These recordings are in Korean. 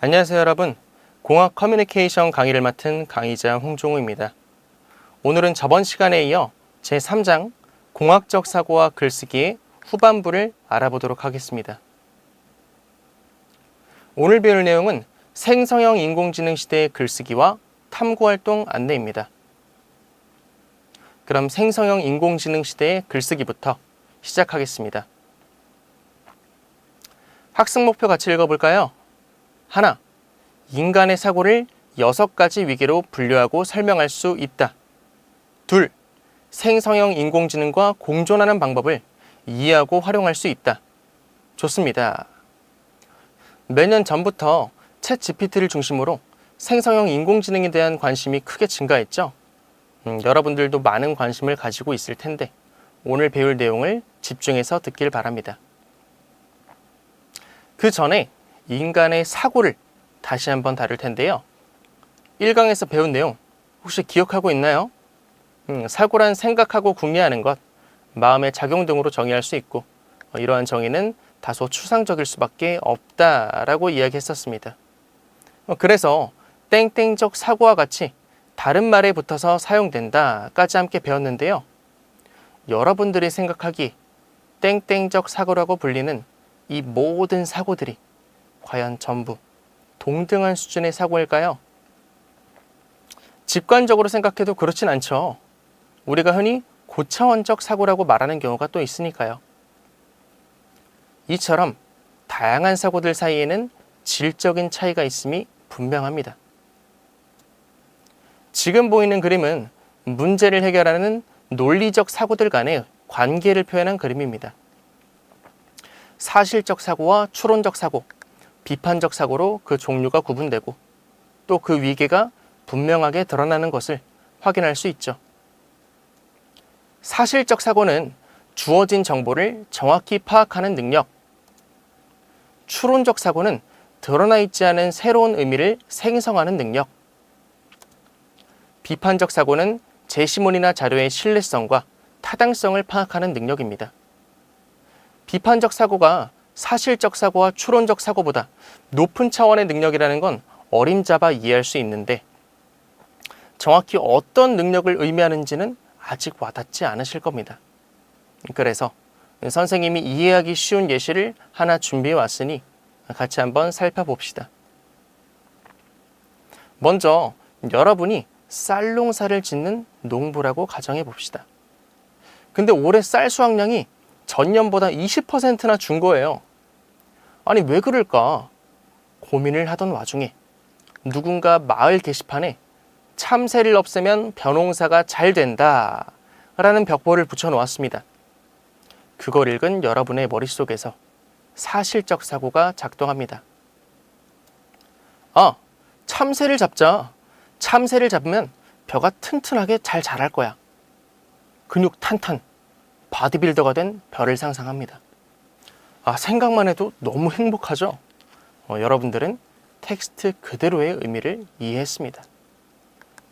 안녕하세요 여러분. 공학 커뮤니케이션 강의를 맡은 강의자 홍종우입니다. 오늘은 저번 시간에 이어 제3장 공학적 사고와 글쓰기의 후반부를 알아보도록 하겠습니다. 오늘 배울 내용은 생성형 인공지능 시대의 글쓰기와 탐구활동 안내입니다. 그럼 생성형 인공지능 시대의 글쓰기부터 시작하겠습니다. 학습 목표 같이 읽어볼까요? 하나, 인간의 사고를 6가지 위계로 분류하고 설명할 수 있다. 둘, 생성형 인공지능과 공존하는 방법을 이해하고 활용할 수 있다. 좋습니다. 몇 년 전부터 챗 GPT를 중심으로 생성형 인공지능에 대한 관심이 크게 증가했죠. 여러분들도 많은 관심을 가지고 있을 텐데 오늘 배울 내용을 집중해서 듣길 바랍니다. 그 전에 인간의 사고를 다시 한번 다룰 텐데요. 1강에서 배운 내용 혹시 기억하고 있나요? 사고란 생각하고 궁리하는 것, 마음의 작용 등으로 정의할 수 있고 이러한 정의는 다소 추상적일 수밖에 없다라고 이야기했었습니다. 그래서 땡땡적 사고와 같이 다른 말에 붙어서 사용된다까지 함께 배웠는데요. 여러분들이 생각하기 땡땡적 사고라고 불리는 이 모든 사고들이 과연 전부 동등한 수준의 사고일까요? 직관적으로 생각해도 그렇진 않죠. 우리가 흔히 고차원적 사고라고 말하는 경우가 또 있으니까요. 이처럼 다양한 사고들 사이에는 질적인 차이가 있음이 분명합니다. 지금 보이는 그림은 문제를 해결하는 논리적 사고들 간의 관계를 표현한 그림입니다. 사실적 사고와 추론적 사고, 비판적 사고로 그 종류가 구분되고 또 그 위계가 분명하게 드러나는 것을 확인할 수 있죠. 사실적 사고는 주어진 정보를 정확히 파악하는 능력, 추론적 사고는 드러나 있지 않은 새로운 의미를 생성하는 능력, 비판적 사고는 제시문이나 자료의 신뢰성과 타당성을 파악하는 능력입니다. 비판적 사고가 사실적 사고와 추론적 사고보다 높은 차원의 능력이라는 건 어림잡아 이해할 수 있는데 정확히 어떤 능력을 의미하는지는 아직 와닿지 않으실 겁니다. 그래서 선생님이 이해하기 쉬운 예시를 하나 준비해 왔으니 같이 한번 살펴봅시다. 먼저 여러분이 쌀농사를 짓는 농부라고 가정해 봅시다. 근데 올해 쌀 수확량이 전년보다 20%나 준 거예요. 아니 왜 그럴까? 고민을 하던 와중에 누군가 마을 게시판에 참새를 없애면 벼농사가 잘 된다 라는 벽보를 붙여놓았습니다. 그걸 읽은 여러분의 머릿속에서 사실적 사고가 작동합니다. 아, 참새를 잡자. 참새를 잡으면 벼가 튼튼하게 잘 자랄 거야. 근육 탄탄, 바디빌더가 된 벼를 상상합니다. 생각만 해도 너무 행복하죠? 여러분들은 텍스트 그대로의 의미를 이해했습니다.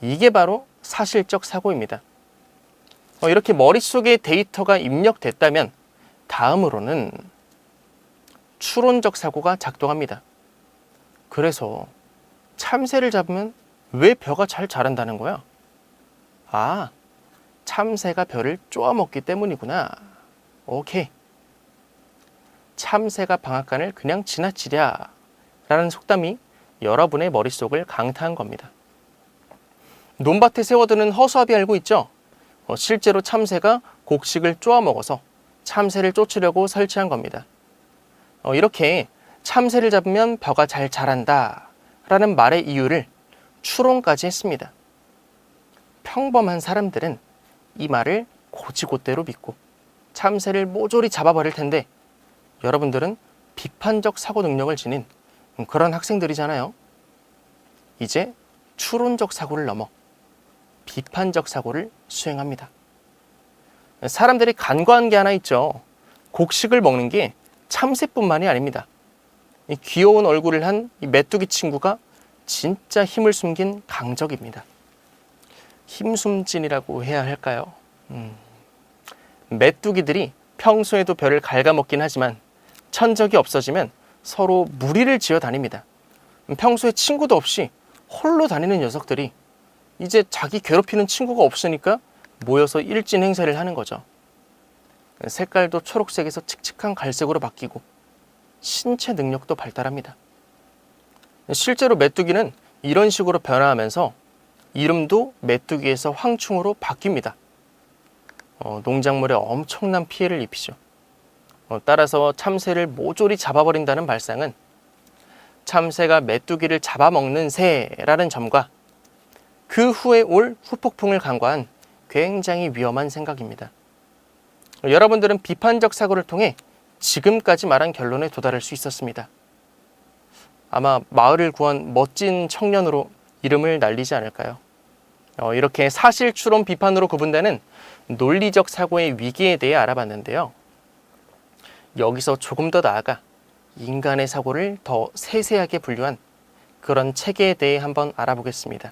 이게 바로 사실적 사고입니다. 이렇게 머릿속에 데이터가 입력됐다면 다음으로는 추론적 사고가 작동합니다. 그래서 참새를 잡으면 왜 벼가 잘 자란다는 거야? 참새가 벼를 쪼아먹기 때문이구나. 오케이. 참새가 방앗간을 그냥 지나치랴 라는 속담이 여러분의 머릿속을 강타한 겁니다. 논밭에 세워두는 허수아비 알고 있죠? 실제로 참새가 곡식을 쪼아먹어서 참새를 쫓으려고 설치한 겁니다. 이렇게 참새를 잡으면 벼가 잘 자란다 라는 말의 이유를 추론까지 했습니다. 평범한 사람들은 이 말을 곧이곧대로 믿고 참새를 모조리 잡아버릴 텐데 여러분들은 비판적 사고 능력을 지닌 그런 학생들이잖아요. 이제 추론적 사고를 넘어 비판적 사고를 수행합니다. 사람들이 간과한 게 하나 있죠. 곡식을 먹는 게 참새뿐만이 아닙니다. 이 귀여운 얼굴을 한 이 메뚜기 친구가 진짜 힘을 숨긴 강적입니다. 힘숨진이라고 해야 할까요? 메뚜기들이 평소에도 벼를 갉아먹긴 하지만 천적이 없어지면 서로 무리를 지어 다닙니다. 평소에 친구도 없이 홀로 다니는 녀석들이 이제 자기 괴롭히는 친구가 없으니까 모여서 일진 행세를 하는 거죠. 색깔도 초록색에서 칙칙한 갈색으로 바뀌고 신체 능력도 발달합니다. 실제로 메뚜기는 이런 식으로 변화하면서 이름도 메뚜기에서 황충으로 바뀝니다. 농작물에 엄청난 피해를 입히죠. 따라서 참새를 모조리 잡아버린다는 발상은 참새가 메뚜기를 잡아먹는 새라는 점과 그 후에 올 후폭풍을 간과한 굉장히 위험한 생각입니다. 여러분들은 비판적 사고를 통해 지금까지 말한 결론에 도달할 수 있었습니다. 아마 마을을 구한 멋진 청년으로 이름을 날리지 않을까요? 이렇게 사실 추론 비판으로 구분되는 논리적 사고의 위기에 대해 알아봤는데요. 여기서 조금 더 나아가 인간의 사고를 더 세세하게 분류한 그런 체계에 대해 한번 알아보겠습니다.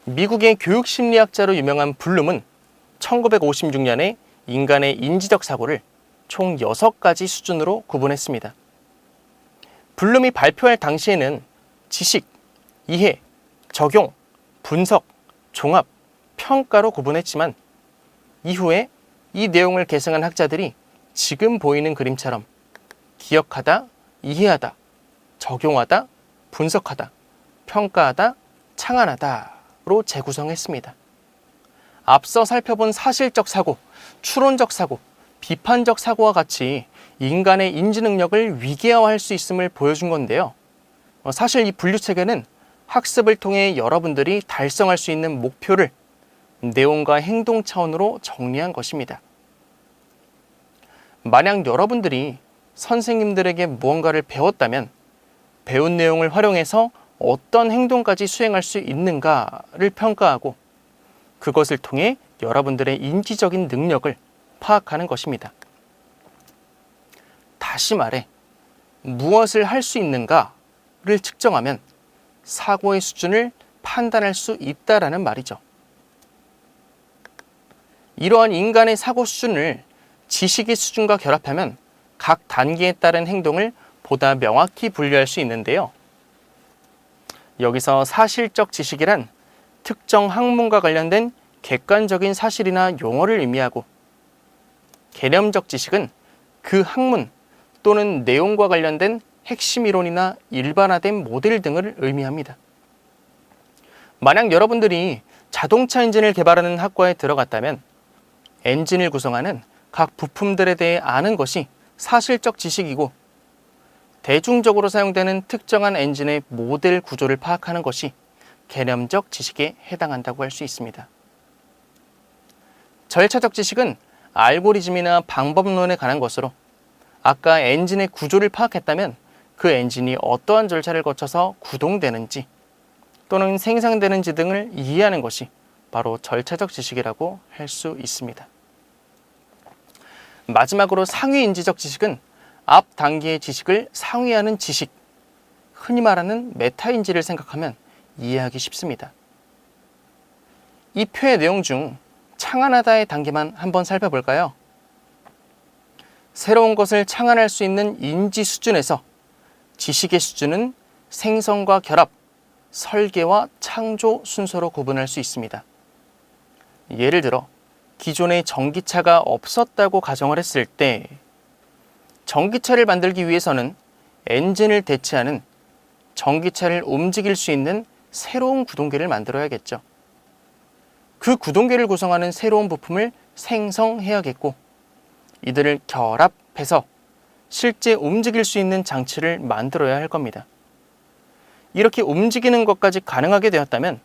미국의 교육심리학자로 유명한 블룸은 1956년에 인간의 인지적 사고를 총 6가지 수준으로 구분했습니다. 블룸이 발표할 당시에는 지식, 이해, 적용, 분석, 종합, 평가로 구분했지만 이후에 이 내용을 계승한 학자들이 지금 보이는 그림처럼 기억하다, 이해하다, 적용하다, 분석하다, 평가하다, 창안하다로 재구성했습니다. 앞서 살펴본 사실적 사고, 추론적 사고, 비판적 사고와 같이 인간의 인지 능력을 위계화할 수 있음을 보여준 건데요. 사실 이 분류체계는 학습을 통해 여러분들이 달성할 수 있는 목표를 내용과 행동 차원으로 정리한 것입니다. 만약 여러분들이 선생님들에게 무언가를 배웠다면 배운 내용을 활용해서 어떤 행동까지 수행할 수 있는가를 평가하고 그것을 통해 여러분들의 인지적인 능력을 파악하는 것입니다. 다시 말해 무엇을 할 수 있는가를 측정하면 사고의 수준을 판단할 수 있다라는 말이죠. 이러한 인간의 사고 수준을 지식의 수준과 결합하면 각 단계에 따른 행동을 보다 명확히 분류할 수 있는데요. 여기서 사실적 지식이란 특정 학문과 관련된 객관적인 사실이나 용어를 의미하고 개념적 지식은 그 학문 또는 내용과 관련된 핵심 이론이나 일반화된 모델 등을 의미합니다. 만약 여러분들이 자동차 엔진을 개발하는 학과에 들어갔다면 엔진을 구성하는 각 부품들에 대해 아는 것이 사실적 지식이고 대중적으로 사용되는 특정한 엔진의 모델 구조를 파악하는 것이 개념적 지식에 해당한다고 할 수 있습니다. 절차적 지식은 알고리즘이나 방법론에 관한 것으로 아까 엔진의 구조를 파악했다면 그 엔진이 어떠한 절차를 거쳐서 구동되는지 또는 생산되는지 등을 이해하는 것이 바로 절차적 지식이라고 할 수 있습니다. 마지막으로 상위인지적 지식은 앞 단계의 지식을 상위하는 지식, 흔히 말하는 메타인지를 생각하면 이해하기 쉽습니다. 이 표의 내용 중 창안하다의 단계만 한번 살펴볼까요? 새로운 것을 창안할 수 있는 인지 수준에서 지식의 수준은 생성과 결합, 설계와 창조 순서로 구분할 수 있습니다. 예를 들어 기존에 전기차가 없었다고 가정을 했을 때 전기차를 만들기 위해서는 엔진을 대체하는 전기차를 움직일 수 있는 새로운 구동계를 만들어야겠죠. 그 구동계를 구성하는 새로운 부품을 생성해야겠고 이들을 결합해서 실제 움직일 수 있는 장치를 만들어야 할 겁니다. 이렇게 움직이는 것까지 가능하게 되었다면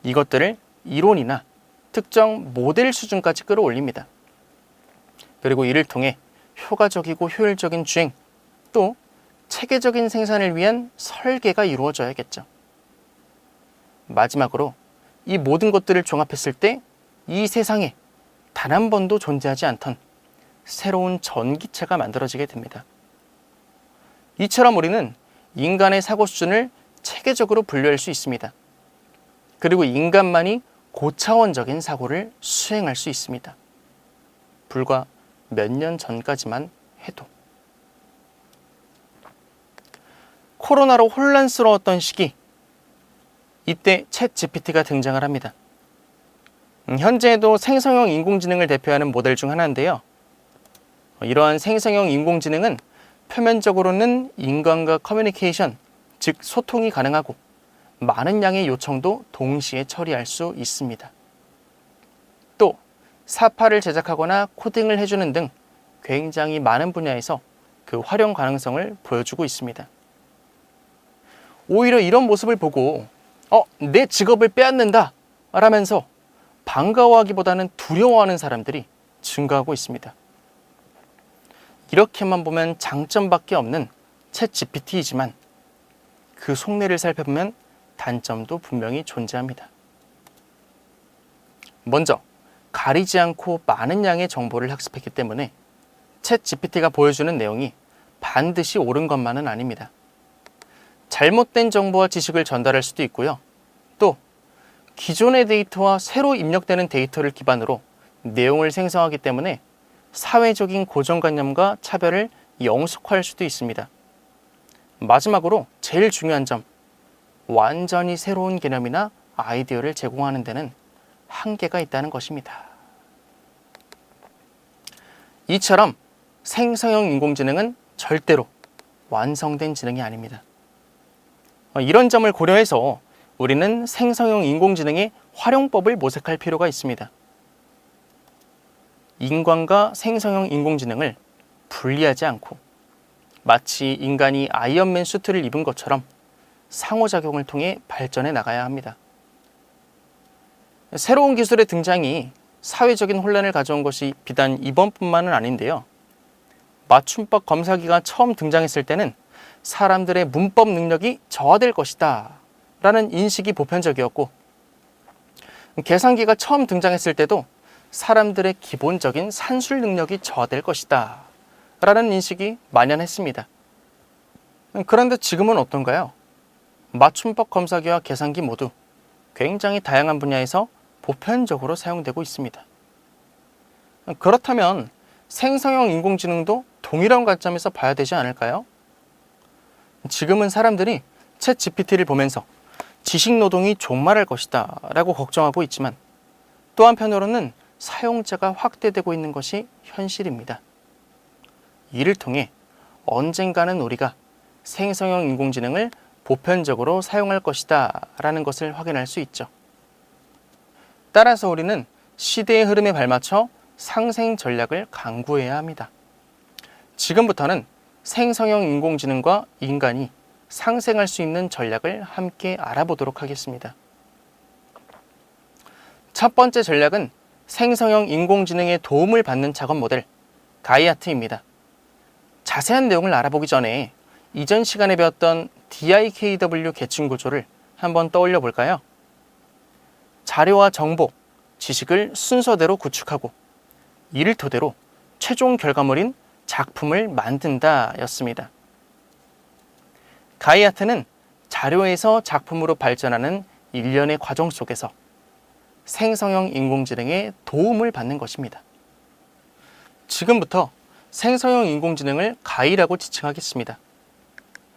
이것들을 이론이나 특정 모델 수준까지 끌어올립니다. 그리고 이를 통해 효과적이고 효율적인 주행, 또 체계적인 생산을 위한 설계가 이루어져야겠죠. 마지막으로 이 모든 것들을 종합했을 때 이 세상에 단 한 번도 존재하지 않던 새로운 전기체가 만들어지게 됩니다. 이처럼 우리는 인간의 사고 수준을 체계적으로 분류할 수 있습니다. 그리고 인간만이 고차원적인 사고를 수행할 수 있습니다. 불과 몇 년 전까지만 해도. 코로나로 혼란스러웠던 시기, 이때 챗 GPT가 등장을 합니다. 현재도 생성형 인공지능을 대표하는 모델 중 하나인데요. 이러한 생성형 인공지능은 표면적으로는 인간과 커뮤니케이션, 즉 소통이 가능하고 많은 양의 요청도 동시에 처리할 수 있습니다. 또 사파를 제작하거나 코딩을 해주는 등 굉장히 많은 분야에서 그 활용 가능성을 보여주고 있습니다. 오히려 이런 모습을 보고 내 직업을 빼앗는다 라면서 반가워하기보다는 두려워하는 사람들이 증가하고 있습니다. 이렇게만 보면 장점밖에 없는 챗 GPT이지만 그 속내를 살펴보면 단점도 분명히 존재합니다. 먼저 가리지 않고 많은 양의 정보를 학습했기 때문에 챗 GPT가 보여주는 내용이 반드시 옳은 것만은 아닙니다. 잘못된 정보와 지식을 전달할 수도 있고요. 또 기존의 데이터와 새로 입력되는 데이터를 기반으로 내용을 생성하기 때문에 사회적인 고정관념과 차별을 영속화할 수도 있습니다. 마지막으로 제일 중요한 점, 완전히 새로운 개념이나 아이디어를 제공하는 데는 한계가 있다는 것입니다. 이처럼 생성형 인공지능은 절대로 완성된 지능이 아닙니다. 이런 점을 고려해서 우리는 생성형 인공지능의 활용법을 모색할 필요가 있습니다. 인간과 생성형 인공지능을 분리하지 않고 마치 인간이 아이언맨 수트를 입은 것처럼 상호작용을 통해 발전해 나가야 합니다. 새로운 기술의 등장이 사회적인 혼란을 가져온 것이 비단 이번뿐만은 아닌데요. 맞춤법 검사기가 처음 등장했을 때는 사람들의 문법 능력이 저하될 것이다 라는 인식이 보편적이었고, 계산기가 처음 등장했을 때도 사람들의 기본적인 산술 능력이 저하될 것이다 라는 인식이 만연했습니다. 그런데 지금은 어떤가요? 맞춤법 검사기와 계산기 모두 굉장히 다양한 분야에서 보편적으로 사용되고 있습니다. 그렇다면 생성형 인공지능도 동일한 관점에서 봐야 되지 않을까요? 지금은 사람들이 챗 GPT를 보면서 지식 노동이 종말할 것이다 라고 걱정하고 있지만, 또 한편으로는 사용자가 확대되고 있는 것이 현실입니다. 이를 통해 언젠가는 우리가 생성형 인공지능을 보편적으로 사용할 것이다 라는 것을 확인할 수 있죠. 따라서 우리는 시대의 흐름에 발맞춰 상생 전략을 강구해야 합니다. 지금부터는 생성형 인공지능과 인간이 상생할 수 있는 전략을 함께 알아보도록 하겠습니다. 첫 번째 전략은 생성형 인공지능의 도움을 받는 작업 모델 가이아트입니다. 자세한 내용을 알아보기 전에 이전 시간에 배웠던 DIKW 계층 구조를 한번 떠올려 볼까요? 자료와 정보, 지식을 순서대로 구축하고 이를 토대로 최종 결과물인 작품을 만든다 였습니다. 가이아트는 자료에서 작품으로 발전하는 일련의 과정 속에서 생성형 인공지능의 도움을 받는 것입니다. 지금부터 생성형 인공지능을 가이라고 지칭하겠습니다.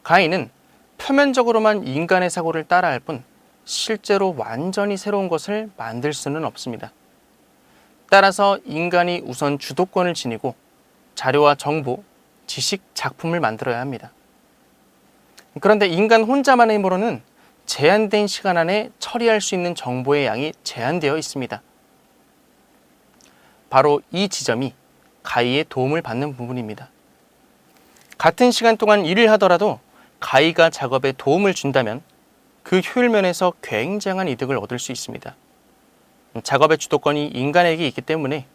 가이는 표면적으로만 인간의 사고를 따라할 뿐 실제로 완전히 새로운 것을 만들 수는 없습니다. 따라서 인간이 우선 주도권을 지니고 자료와 정보, 지식, 작품을 만들어야 합니다. 그런데 인간 혼자만의 힘으로는 제한된 시간 안에 처리할 수 있는 정보의 양이 제한되어 있습니다. 바로 이 지점이 가이의 도움을 받는 부분입니다. 같은 시간 동안 일을 하더라도 가이가 작업에 도움을 준다면 그 효율 면에서 굉장한 이득을 얻을 수 있습니다. 작업의 주도권이 인간에게 있기 때문에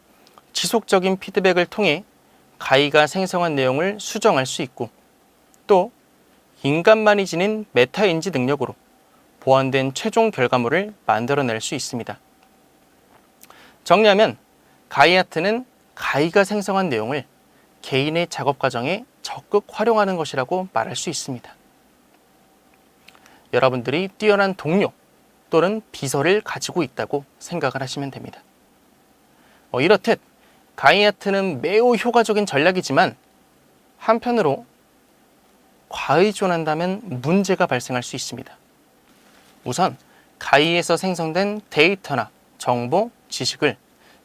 지속적인 피드백을 통해 가이가 생성한 내용을 수정할 수 있고, 또 인간만이 지닌 메타인지 능력으로 보완된 최종 결과물을 만들어낼 수 있습니다. 정리하면 가이아트는 가이가 생성한 내용을 개인의 작업 과정에 적극 활용하는 것이라고 말할 수 있습니다. 여러분들이 뛰어난 동료 또는 비서를 가지고 있다고 생각을 하시면 됩니다. 이렇듯 가이아트는 매우 효과적인 전략이지만 한편으로 과의존한다면 문제가 발생할 수 있습니다. 우선 가이에서 생성된 데이터나 정보, 지식을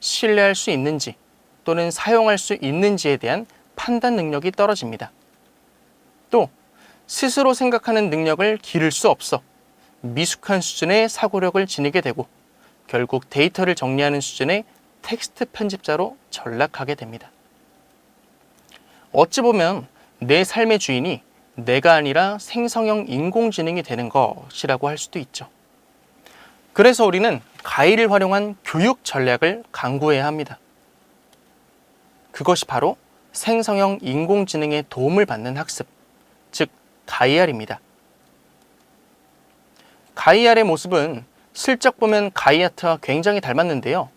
신뢰할 수 있는지 또는 사용할 수 있는지에 대한 판단 능력이 떨어집니다. 또 스스로 생각하는 능력을 기를 수 없어 미숙한 수준의 사고력을 지니게 되고 결국 데이터를 정리하는 수준의 텍스트 편집자로 전락하게 됩니다. 어찌 보면 내 삶의 주인이 내가 아니라 생성형 인공지능이 되는 것이라고 할 수도 있죠. 그래서 우리는 가이를 활용한 교육 전략을 강구해야 합니다. 그것이 바로 생성형 인공지능의 도움을 받는 학습, 즉 가이알입니다. 가이알의 모습은 슬쩍 보면 가이아트와 굉장히 닮았는데요.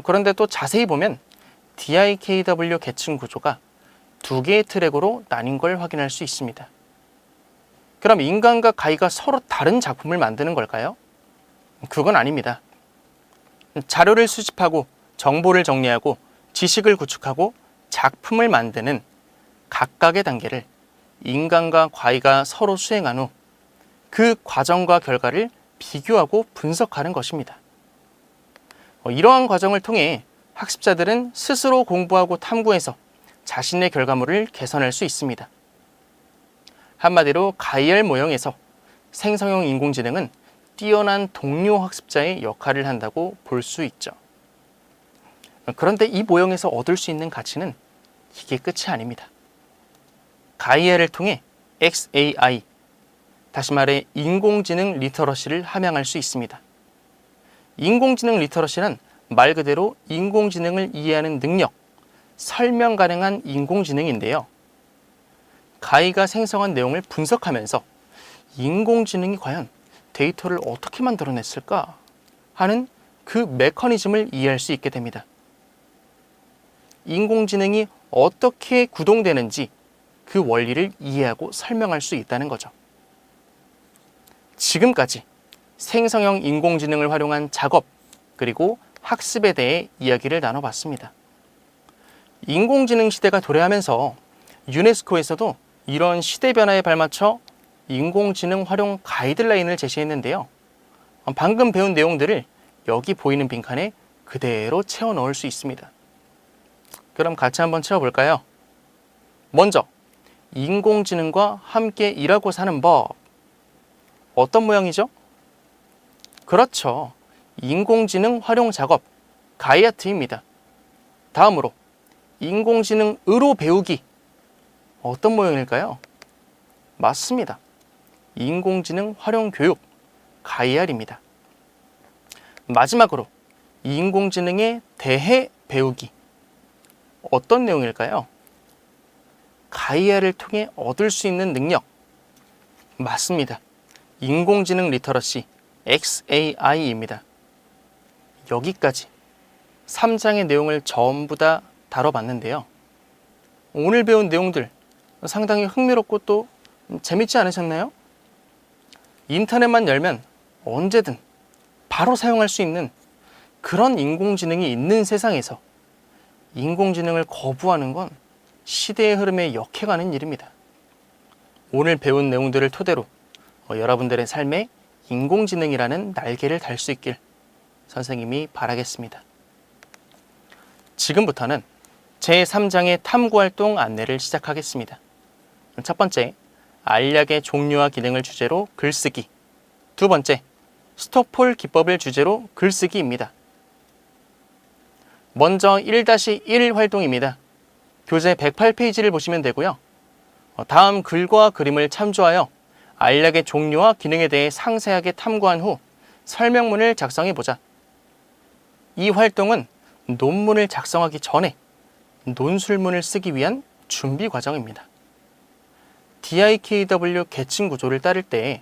그런데 또 자세히 보면 DIKW 계층 구조가 두 개의 트랙으로 나뉜 걸 확인할 수 있습니다. 그럼 인간과 가이가 서로 다른 작품을 만드는 걸까요? 그건 아닙니다. 자료를 수집하고 정보를 정리하고 지식을 구축하고 작품을 만드는 각각의 단계를 인간과 가이가 서로 수행한 후 그 과정과 결과를 비교하고 분석하는 것입니다. 이러한 과정을 통해 학습자들은 스스로 공부하고 탐구해서 자신의 결과물을 개선할 수 있습니다. 한마디로 가이알 모형에서 생성형 인공지능은 뛰어난 동료 학습자의 역할을 한다고 볼 수 있죠. 그런데 이 모형에서 얻을 수 있는 가치는 이게 끝이 아닙니다. 가이알을 통해 XAI, 다시 말해 인공지능 리터러시를 함양할 수 있습니다. 인공지능 리터러시는 말 그대로 인공지능을 이해하는 능력, 설명 가능한 인공지능인데요. 가이가 생성한 내용을 분석하면서 인공지능이 과연 데이터를 어떻게 만들어냈을까 하는 그 메커니즘을 이해할 수 있게 됩니다. 인공지능이 어떻게 구동되는지 그 원리를 이해하고 설명할 수 있다는 거죠. 지금까지 생성형 인공지능을 활용한 작업 그리고 학습에 대해 이야기를 나눠봤습니다. 인공지능 시대가 도래하면서 유네스코에서도 이런 시대 변화에 발맞춰 인공지능 활용 가이드라인을 제시했는데요. 방금 배운 내용들을 여기 보이는 빈칸에 그대로 채워 넣을 수 있습니다. 그럼 같이 한번 채워볼까요? 먼저 인공지능과 함께 일하고 사는 법. 어떤 모양이죠? 그렇죠. 인공지능 활용 작업, 가이아트입니다. 다음으로 인공지능으로 배우기. 어떤 모양일까요? 맞습니다. 인공지능 활용 교육, 가이알입니다. 마지막으로 인공지능에 대해 배우기. 어떤 내용일까요? 가이알을 통해 얻을 수 있는 능력. 맞습니다. 인공지능 리터러시, XAI입니다. 여기까지 3장의 내용을 전부 다 다뤄봤는데요. 오늘 배운 내용들 상당히 흥미롭고 또 재밌지 않으셨나요? 인터넷만 열면 언제든 바로 사용할 수 있는 그런 인공지능이 있는 세상에서 인공지능을 거부하는 건 시대의 흐름에 역행하는 일입니다. 오늘 배운 내용들을 토대로 여러분들의 삶에 인공지능이라는 날개를 달 수 있길 선생님이 바라겠습니다. 지금부터는 제3장의 탐구활동 안내를 시작하겠습니다. 첫 번째, 알약의 종류와 기능을 주제로 글쓰기. 두 번째, 스톱폴 기법을 주제로 글쓰기입니다. 먼저 1-1 활동입니다. 교재 108페이지를 보시면 되고요. 다음 글과 그림을 참조하여 알약의 종류와 기능에 대해 상세하게 탐구한 후 설명문을 작성해보자. 이 활동은 논문을 작성하기 전에 논술문을 쓰기 위한 준비 과정입니다. DIKW 계층 구조를 따를 때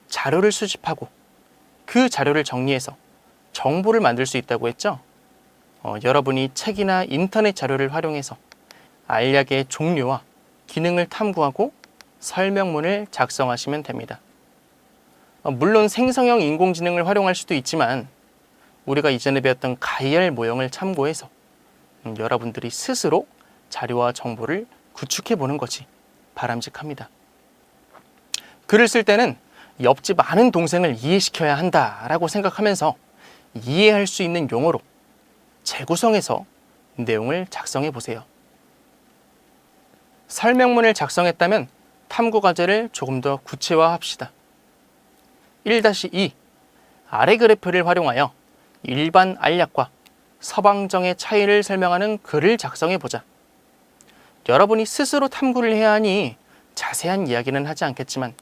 자료를 수집하고 그 자료를 정리해서 정보를 만들 수 있다고 했죠. 여러분이 책이나 인터넷 자료를 활용해서 알약의 종류와 기능을 탐구하고 설명문을 작성하시면 됩니다. 물론 생성형 인공지능을 활용할 수도 있지만 우리가 이전에 배웠던 가이알 모형을 참고해서 여러분들이 스스로 자료와 정보를 구축해 보는 것이 바람직합니다. 글을 쓸 때는 옆집 아는 동생을 이해시켜야 한다라고 생각하면서 이해할 수 있는 용어로 재구성해서 내용을 작성해 보세요. 설명문을 작성했다면 탐구 과제를 조금 더 구체화합시다. 1-2 아래 그래프를 활용하여 일반 알약과 서방정의 차이를 설명하는 글을 작성해 보자. 여러분이 스스로 탐구를 해야 하니 자세한 이야기는 하지 않겠지만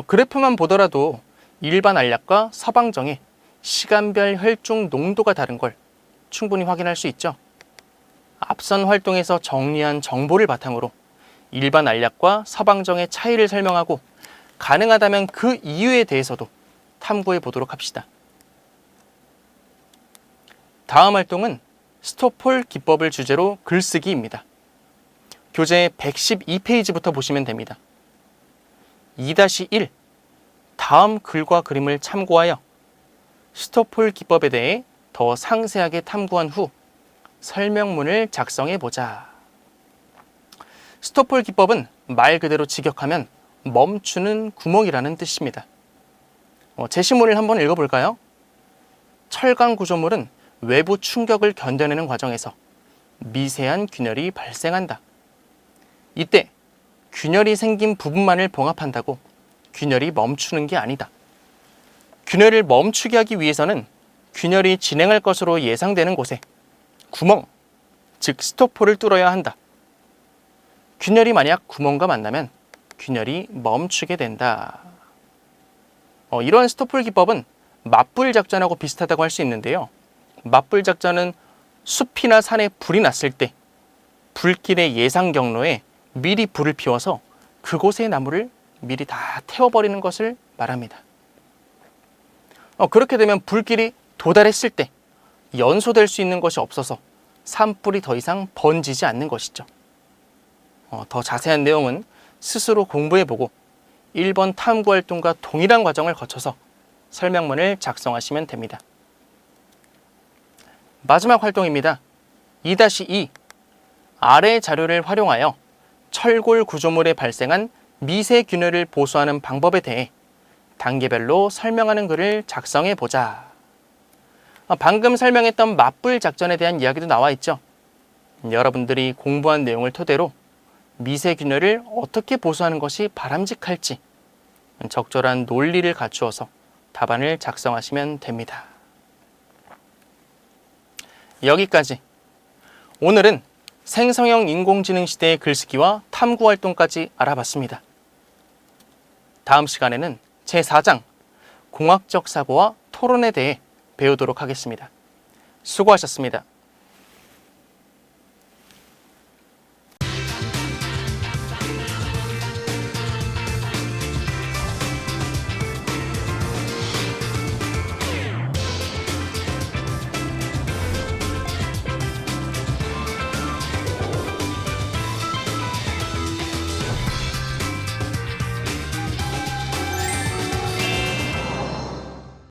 그래프만 보더라도 일반 알약과 서방정의 시간별 혈중 농도가 다른 걸 충분히 확인할 수 있죠. 앞선 활동에서 정리한 정보를 바탕으로 일반 알약과 서방정의 차이를 설명하고 가능하다면 그 이유에 대해서도 탐구해 보도록 합시다. 다음 활동은 스토폴 기법을 주제로 글쓰기입니다. 교재 112페이지부터 보시면 됩니다. 2-1 다음 글과 그림을 참고하여 스토폴 기법에 대해 더 상세하게 탐구한 후 설명문을 작성해 보자. 스토폴 기법은 말 그대로 직역하면 멈추는 구멍이라는 뜻입니다. 제시문을 한번 읽어볼까요? 철강 구조물은 외부 충격을 견뎌내는 과정에서 미세한 균열이 발생한다. 이때 균열이 생긴 부분만을 봉합한다고 균열이 멈추는 게 아니다. 균열을 멈추게 하기 위해서는 균열이 진행할 것으로 예상되는 곳에 구멍, 즉 스토폴을 뚫어야 한다. 균열이 만약 구멍과 만나면 균열이 멈추게 된다. 이러한 스토폴 기법은 맞불 작전하고 비슷하다고 할 수 있는데요. 맞불 작전은 숲이나 산에 불이 났을 때 불길의 예상 경로에 미리 불을 피워서 그곳의 나무를 미리 다 태워버리는 것을 말합니다. 그렇게 되면 불길이 도달했을 때 연소될 수 있는 것이 없어서 산불이 더 이상 번지지 않는 것이죠. 더 자세한 내용은 스스로 공부해보고 1번 탐구활동과 동일한 과정을 거쳐서 설명문을 작성하시면 됩니다. 마지막 활동입니다. 2-2 아래 자료를 활용하여 철골 구조물에 발생한 미세 균열을 보수하는 방법에 대해 단계별로 설명하는 글을 작성해 보자. 방금 설명했던 맞불 작전에 대한 이야기도 나와 있죠. 여러분들이 공부한 내용을 토대로 미세 균열을 어떻게 보수하는 것이 바람직할지 적절한 논리를 갖추어서 답안을 작성하시면 됩니다. 여기까지. 오늘은 생성형 인공지능 시대의 글쓰기와 탐구 활동까지 알아봤습니다. 다음 시간에는 제4장 공학적 사고와 토론에 대해 배우도록 하겠습니다. 수고하셨습니다.